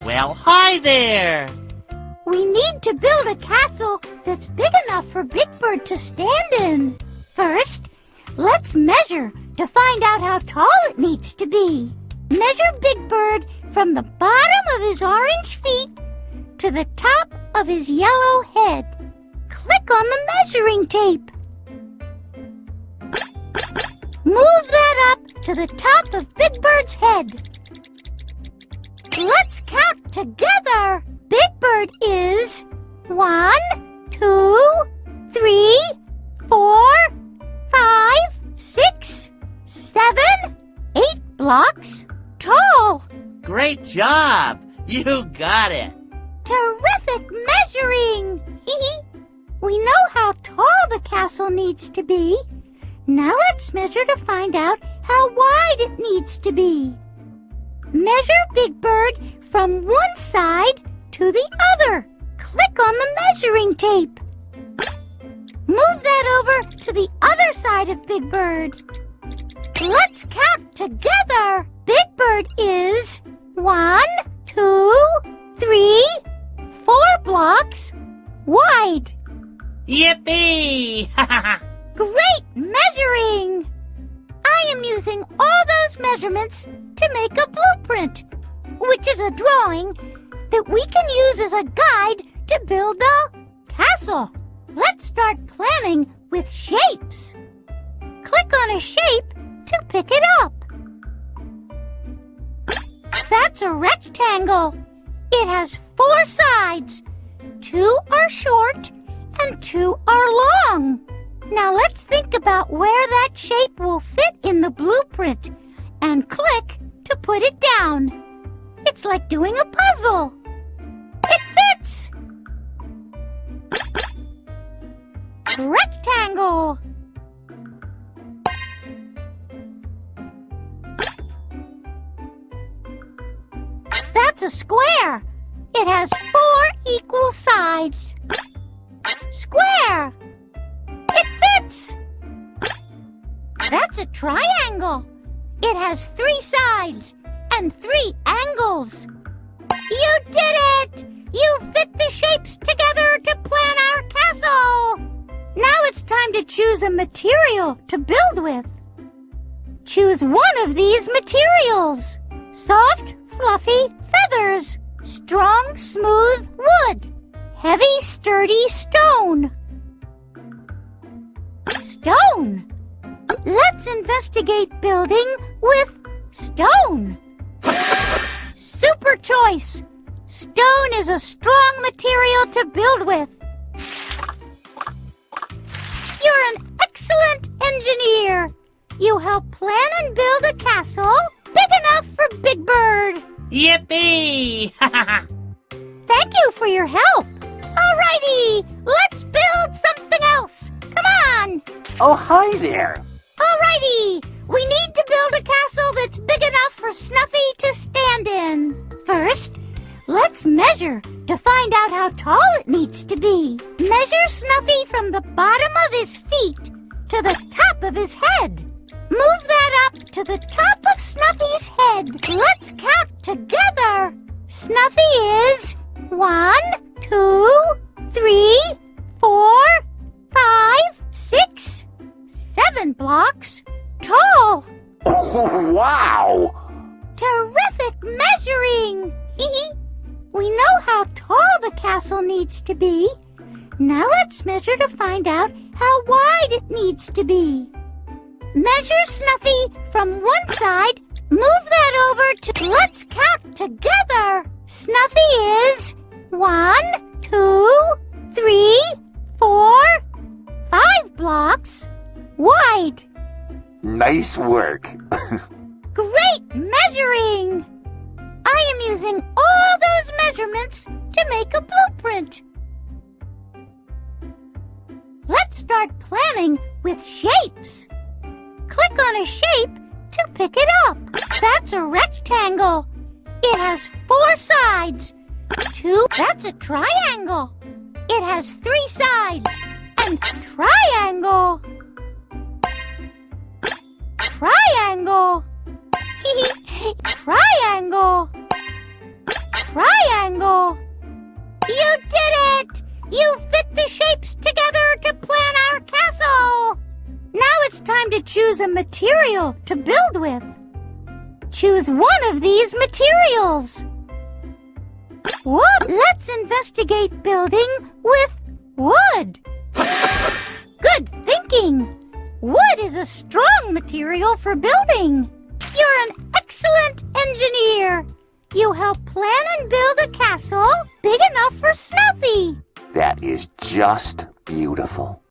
Well, hi there! We need to build a castle that's big enough for Big Bird to stand in. First, let's measure to find out how tall it needs to be. Measure Big Bird from the bottom of his orange feet to the top of his yellow head. Click on the measuring tape. Move that up to the top of Big Bird's head. Let's count together. Big Bird is 1, 2, 3, 4, 5, 6, 7, 8 blocks tall. Great job! You got it! Terrific measuring! We know how tall the castle needs to be. Now let's measure to find out how wide it needs to be. Measure Big Bird from one side to the other. Click on the measuring tape. Move that over to the other side of Big Bird. Let's count together. Big Bird is 1, 2, 3, 4 blocks wide. Yippee! Great measuring! I am using all those measurements to make a blueprint, which is a drawing that we can use as a guide to build a castle. Let's start planning with shapes. Click on a shape to pick it up. That's a rectangle. It has 4 sides. 2 are short and 2 are long. Now let's think about where that shape will fit in the blueprint and click to put it down. It's like doing a puzzle. It fits! Rectangle. That's a square. It has 4 equal sides. Square. It fits. That's a triangle. It has 3 sides and 3 angles. You did it! You fit the shapes together to plan our castle. Now it's time to choose a material to build with. Choose one of these materials. Soft, fluffy feathers. Strong, smooth wood. Heavy, sturdy stone. Stone. Let's investigate building with stone. Super choice. Stone is a strong material to build with. You're an excellent engineer. You help plan and build a castle big enough for Big Bird. Yippee! Thank you for your help. Alrighty, let's build something else. Come on. Oh, hi there. Alrighty, we need to build a castle that's big enough for Snuffy to stand in. First, let's measure to find out how tall it needs to be. Measure Snuffy from the bottom of his feet to the top of his head. Move that up to the top of Snuffy's head. Let's count together. Snuffy is 1, 2, 3, 4, 5, 6, 7 blocks tall. Oh, wow! Terrific measuring! We know how tall the castle needs to be. Now let's measure to find out how wide it needs to be. Measure Snuffy from one side. Move that over to... Let's count together. Snuffy is 1, 2, 3, 4, 5 blocks wide. Nice work. Great measuring! I am using all those measurements to make a blueprint. Let's start planning with shapes. Click on a shape to pick it up. That's a rectangle. It has 4 sides. 2, that's a triangle. It has 3 sides. And triangle. Triangle. Triangle. Triangle. rectangle. You did it! You fit the shapes together to plan our castle! Now it's time to choose a material to build with. Choose one of these materials. Let's investigate building with wood. Good thinking. Wood is a strong material for building. You're an excellent engineer. You help plan and build a castle big enough for Snuffy. That is just beautiful.